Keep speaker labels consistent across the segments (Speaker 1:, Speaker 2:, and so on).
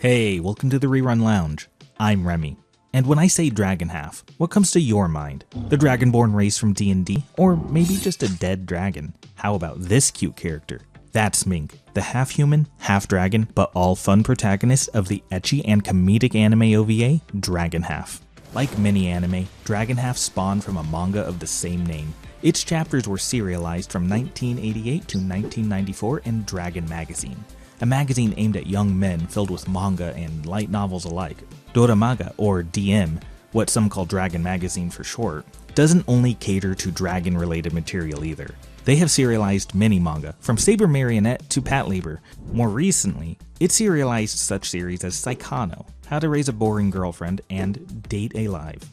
Speaker 1: Hey, welcome to the Rerun Lounge. I'm Remy. And when I say Dragon Half, what comes to your mind? The Dragonborn race from D&D? Or maybe just a dead dragon? How about this cute character? That's Mink, the half-human, half-dragon, but all-fun protagonist of the ecchi and comedic anime OVA, Dragon Half. Like many anime, Dragon Half spawned from a manga of the same name. Its chapters were serialized from 1988 to 1994 in Dragon Magazine, a magazine aimed at young men filled with manga and light novels alike. Doramaga, or DM, what some call Dragon Magazine for short, doesn't only cater to dragon-related material either. They have serialized many manga, from Saber Marionette to Patlabor. More recently, it serialized such series as Saikano, How to Raise a Boring Girlfriend, and Date Alive.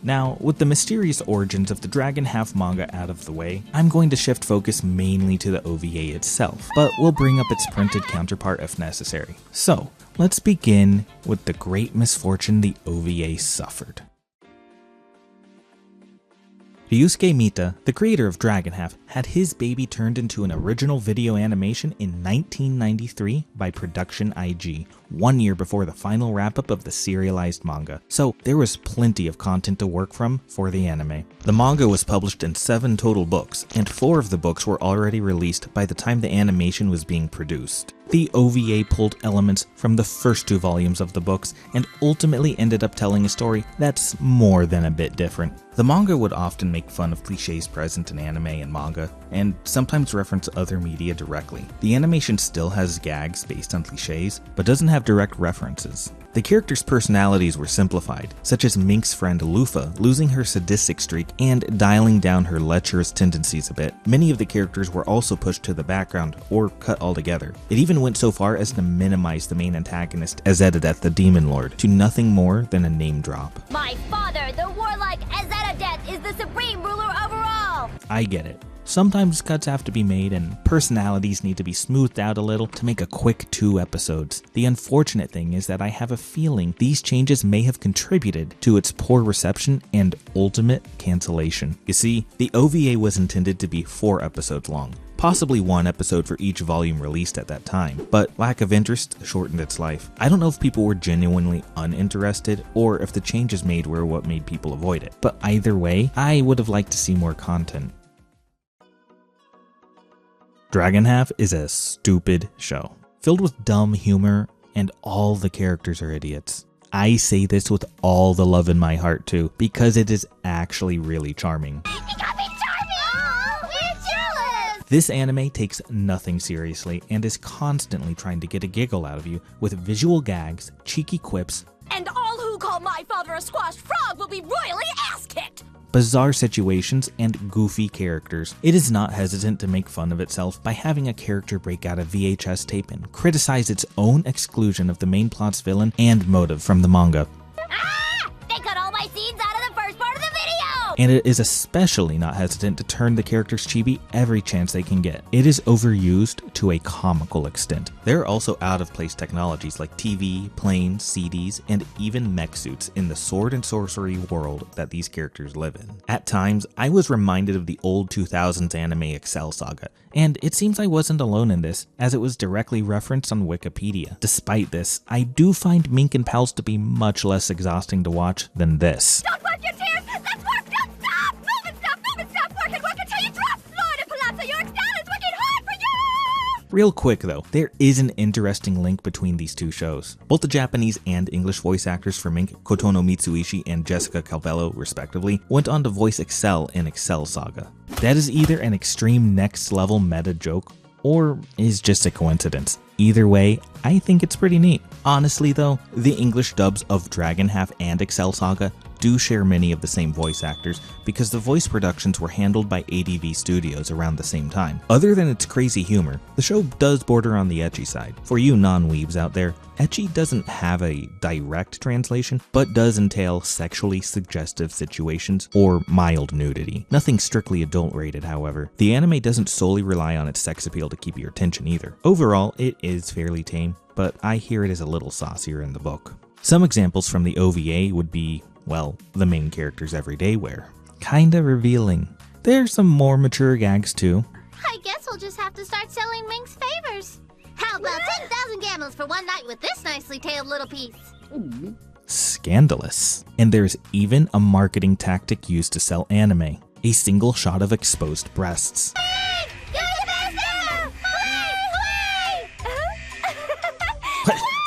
Speaker 1: Now, with the mysterious origins of the Dragon Half manga out of the way, I'm going to shift focus mainly to the OVA itself, but we'll bring up its printed counterpart if necessary. So, let's begin with the great misfortune the OVA suffered. Ryuusuke Mita, the creator of Dragon Half, had his baby turned into an original video animation in 1993 by Production IG, 1 year before the final wrap-up of the serialized manga, so there was plenty of content to work from for the anime. The manga was published in 7 total books, and 4 of the books were already released by the time the animation was being produced. The OVA pulled elements from the first 2 volumes of the books and ultimately ended up telling a story that's more than a bit different. The manga would often make fun of cliches present in anime and manga, and sometimes reference other media directly. The animation still has gags based on cliches, but doesn't have direct references. The characters' personalities were simplified, such as Mink's friend Lufa losing her sadistic streak and dialing down her lecherous tendencies a bit. Many of the characters were also pushed to the background or cut altogether. It even went so far as to minimize the main antagonist, Azedadeth the Demon Lord, to nothing more than a name drop.
Speaker 2: My father, the warlike Azedadeth, is the supreme ruler over all!
Speaker 1: I get it. Sometimes cuts have to be made and personalities need to be smoothed out a little to make a quick 2 episodes. The unfortunate thing is that I have a feeling these changes may have contributed to its poor reception and ultimate cancellation. You see, the OVA was intended to be 4 episodes long, possibly 1 episode for each volume released at that time, but lack of interest shortened its life. I don't know if people were genuinely uninterested or if the changes made were what made people avoid it, but either way, I would have liked to see more content. Dragon Half is a stupid show, filled with dumb humor, and all the characters are idiots. I say this with all the love in my heart too, because it is actually really charming.
Speaker 2: He got me charming! Oh, we're jealous!
Speaker 1: This anime takes nothing seriously and is constantly trying to get a giggle out of you with visual gags, cheeky quips,
Speaker 2: And all who call my father a squashed frog will be royally ass-kicked!
Speaker 1: bizarre situations, and goofy characters. It is not hesitant to make fun of itself by having a character break out a VHS tape and criticize its own exclusion of the main plot's villain and motive from the manga.
Speaker 2: Ah! They cut all my scenes out of the first part of the video!
Speaker 1: And it is especially not hesitant to turn the characters chibi every chance they can get. It is overused to a comical extent. There are also out-of-place technologies like TV, planes, CDs, and even mech suits in the sword and sorcery world that these characters live in. At times, I was reminded of the old 2000s anime Excel Saga, and it seems I wasn't alone in this, as it was directly referenced on Wikipedia. Despite this, I do find Mink and Pals to be much less exhausting to watch than this.
Speaker 2: Don't work your tears! Let's work! Don't stop! Move and stop! Work until you drop! Lord and Palazzo, your Excel is working hard for you!
Speaker 1: Real quick though, there is an interesting link between these 2 shows. Both the Japanese and English voice actors for Mink, Kotono Mitsuishi and Jessica Calvello respectively, went on to voice Excel in Excel Saga. That is either an extreme next level meta joke or is just a coincidence. Either way, I think it's pretty neat. Honestly though, the English dubs of Dragon Half and Excel Saga do share many of the same voice actors because the voice productions were handled by ADV Studios around the same time. Other than its crazy humor, the show does border on the ecchi side. For you non-weebs out there, ecchi doesn't have a direct translation, but does entail sexually suggestive situations or mild nudity. Nothing strictly adult rated, however. The anime doesn't solely rely on its sex appeal to keep your attention either. Overall, it is fairly tame, but I hear it is a little saucier in the book. Some examples from the OVA would be, well, the main character's everyday wear. Kinda revealing. There's some more mature gags too.
Speaker 2: I guess we'll just have to start selling Mink's favors. How about 10,000 gambles for one night with this nicely tailed little piece?
Speaker 1: Scandalous. And there's even a marketing tactic used to sell anime. A single shot of exposed breasts.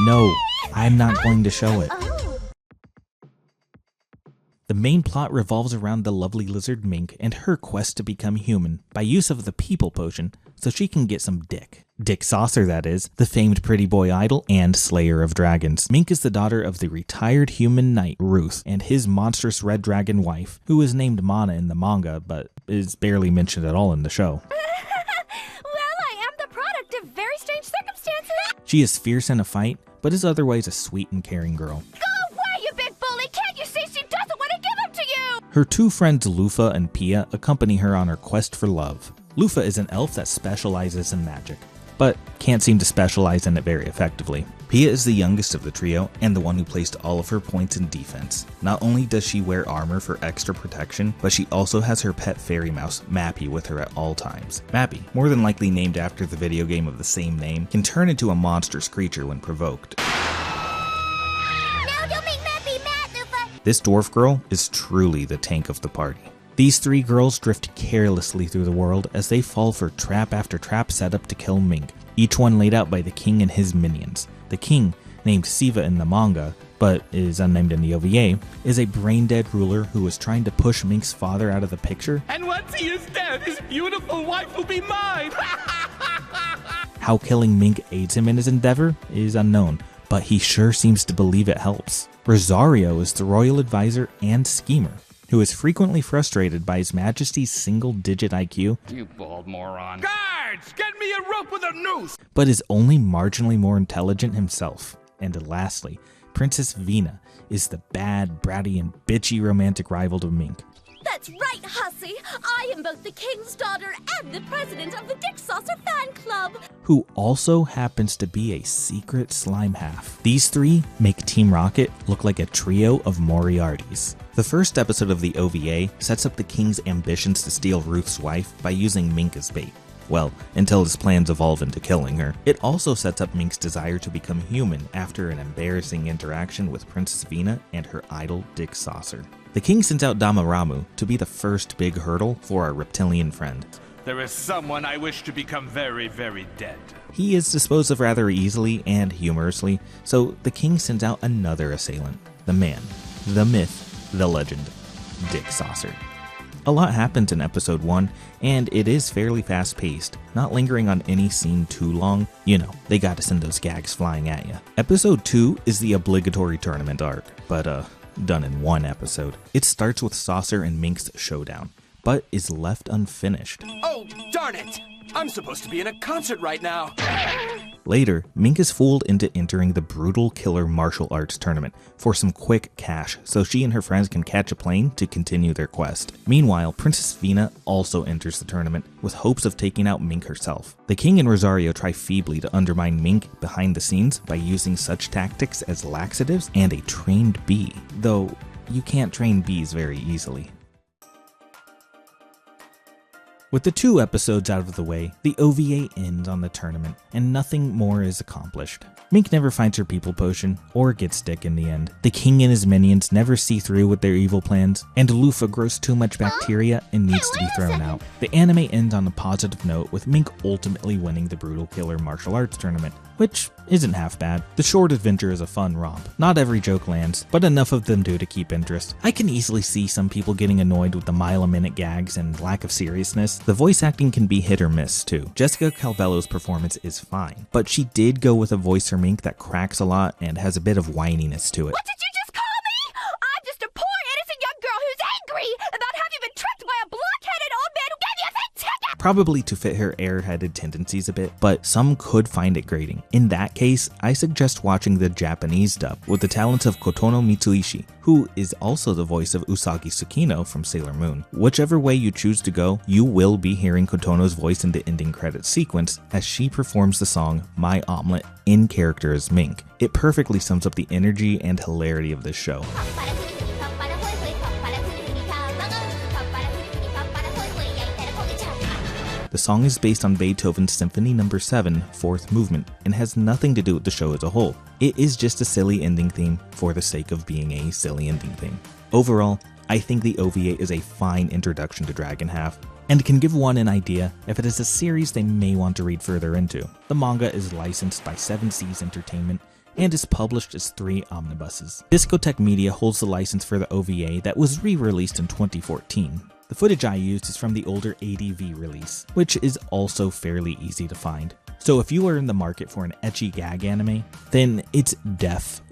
Speaker 1: No, I'm not going to show it. The main plot revolves around the lovely lizard Mink and her quest to become human by use of the people potion so she can get some dick. Dick Saucer, that is, the famed pretty boy idol and slayer of dragons. Mink is the daughter of the retired human knight Ruth and his monstrous red dragon wife, who is named Mana in the manga but is barely mentioned at all in the show.
Speaker 2: Well, I am the product of very strange circumstances.
Speaker 1: She is fierce in a fight, but is otherwise a sweet and caring girl.
Speaker 2: Go away, you big bully! Can't you see she doesn't want to give them to you?
Speaker 1: Her two friends Lufa and Pia accompany her on her quest for love. Lufa is an elf that specializes in magic, but can't seem to specialize in it very effectively. Pia is the youngest of the trio and the one who placed all of her points in defense. Not only does she wear armor for extra protection, but she also has her pet fairy mouse, Mappy, with her at all times. Mappy, more than likely named after the video game of the same name, can turn into a monstrous creature when provoked.
Speaker 2: No, don't make Mappy mad, Lufa!
Speaker 1: This dwarf girl is truly the tank of the party. These three girls drift carelessly through the world as they fall for trap after trap set up to kill Mink, each one laid out by the king and his minions. The king, named Siva in the manga, but is unnamed in the OVA, is a brain-dead ruler who is trying to push Mink's father out of the picture.
Speaker 3: And once he is dead, his beautiful wife will be mine!
Speaker 1: How killing Mink aids him in his endeavor is unknown, but he sure seems to believe it helps. Rosario is the royal advisor and schemer, who is frequently frustrated by His Majesty's single-digit IQ,
Speaker 3: You bald moron. Guards, get me a rope with a noose!
Speaker 1: but is only marginally more intelligent himself. And lastly, Princess Vina is the bad, bratty, and bitchy romantic rival to Mink.
Speaker 2: That's right, hussy! I am both the king's daughter and the president of the Dick Saucer fan club!
Speaker 1: Who also happens to be a secret slime half. These three make Team Rocket look like a trio of Moriartys. The first episode of the OVA sets up the king's ambitions to steal Ruth's wife by using Mink as bait. Well, until his plans evolve into killing her. It also sets up Mink's desire to become human after an embarrassing interaction with Princess Vina and her idol Dick Saucer. The king sends out Damaramu to be the first big hurdle for our reptilian friend.
Speaker 3: There is someone I wish to become very, very dead.
Speaker 1: He is disposed of rather easily and humorously, so the king sends out another assailant. The man, the myth, the legend, Dick Saucer. A lot happens in episode 1, and it is fairly fast-paced, not lingering on any scene too long. You know, they gotta send those gags flying at ya. Episode 2 is the obligatory tournament arc, but done in one episode. It starts with Saucer and Mink's showdown, but is left unfinished.
Speaker 4: Oh, darn it! I'm supposed to be in a concert right now.
Speaker 1: Later, Mink is fooled into entering the brutal killer martial arts tournament for some quick cash so she and her friends can catch a plane to continue their quest. Meanwhile, Princess Vina also enters the tournament with hopes of taking out Mink herself. The king and Rosario try feebly to undermine Mink behind the scenes by using such tactics as laxatives and a trained bee, though you can't train bees very easily. With the 2 episodes out of the way, the OVA ends on the tournament, and nothing more is accomplished. Mink never finds her people potion, or gets Dick in the end. The king and his minions never see through with their evil plans, and Lufa grows too much bacteria and needs to be thrown out. The anime ends on a positive note, with Mink ultimately winning the brutal killer martial arts tournament, which isn't half bad. The short adventure is a fun romp. Not every joke lands, but enough of them do to keep interest. I can easily see some people getting annoyed with the mile-a-minute gags and lack of seriousness. The voice acting can be hit or miss too. Jessica Calvello's performance is fine, but she did go with a voice for Mink that cracks a lot and has a bit of whininess to it.
Speaker 2: What did you just call me? I'm just a poor innocent young girl who's angry about having been tricked by a block-headed old man who gave me a fake ticket!
Speaker 1: Probably to fit her airheaded tendencies a bit, but some could find it grating. In that case, I suggest watching the Japanese dub with the talents of Kotono Mitsuishi, who is also the voice of Usagi Tsukino from Sailor Moon. Whichever way you choose to go, you will be hearing Kotono's voice in the ending credits sequence as she performs the song My Omelet in character as Mink. It perfectly sums up the energy and hilarity of this show. The song is based on Beethoven's Symphony No. 7, 4th movement, and has nothing to do with the show as a whole. It is just a silly ending theme for the sake of being a silly ending theme. Overall, I think the OVA is a fine introduction to Dragon Half, and can give one an idea if it is a series they may want to read further into. The manga is licensed by 7 Seas Entertainment, and is published as 3 omnibuses. Discotek Media holds the license for the OVA that was re-released in 2014. The footage I used is from the older ADV release, which is also fairly easy to find. So if you are in the market for an ecchi gag anime, then it's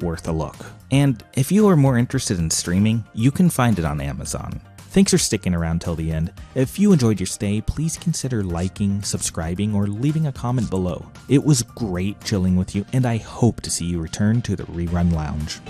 Speaker 1: worth a look. And if you are more interested in streaming, you can find it on Amazon. Thanks for sticking around till the end. If you enjoyed your stay, please consider liking, subscribing, or leaving a comment below. It was great chilling with you, and I hope to see you return to the Rerun Lounge.